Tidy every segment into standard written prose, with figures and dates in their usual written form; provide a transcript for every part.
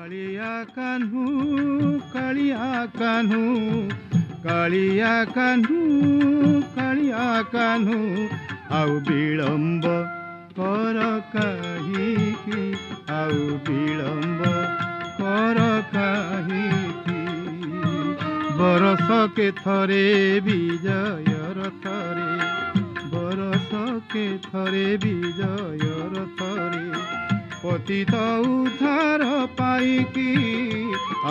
कालिया कान्हू कालिया कान्हू कालिया कान्हू कालिया कान्हू आउ विलम्ब कर काहीकि आउ विलम्ब कर काहीकि बरस के थरे विजय रथरे बरस के थरे विजय रथरे पतित उद्धार पाइकी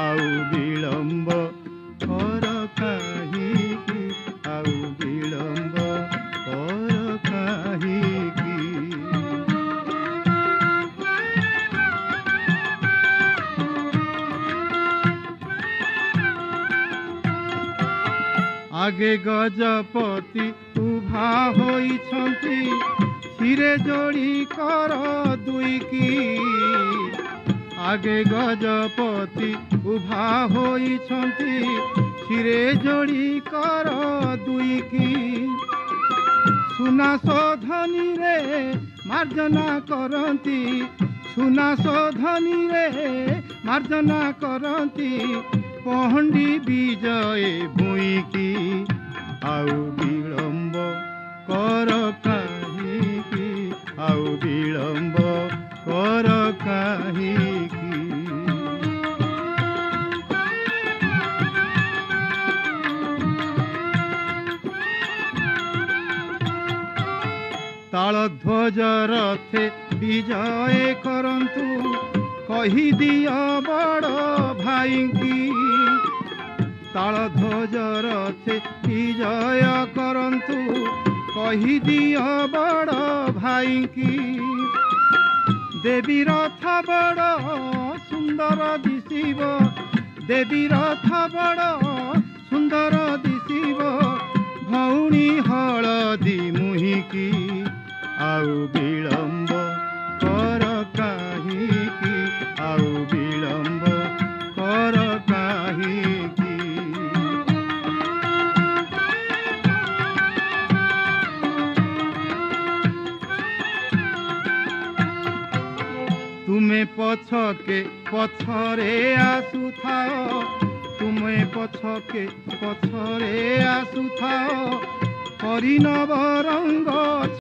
आउ विलम्ब कर काहीकि आउ विलम्ब कर काहीकि आगे गजपति उभा होइछन्ति शिरे जोड़ी कर दुईकी आगे गजपति उभा होइछन्ति शिरे जोड़ी कर दुईकी सुना शोधनी रे मार्जना करती सुना शोधनी रे मार्जना करती पहंडी विजय भूईकी आउ विलम्ब कर काहीकि आउ विलम्ब कर काहीकि तालध्वज रथे विजय करंतु कही दिया बड़ भाईकी तालध्वज रथे विजय करंतु कही दिया बड़ भाईकी देवी रथ बड़ सुंदर दिशिब देवी रथ बड़ सुंदर दिशिब भौणी हलदी मुहिकी आउ विलम्ब कर काहीकि आउ विलम्ब कर काहीकि तुमे पछके पछरे आसुथाओ तुमे पछके पछरे आसुथाओ हरिनव रंग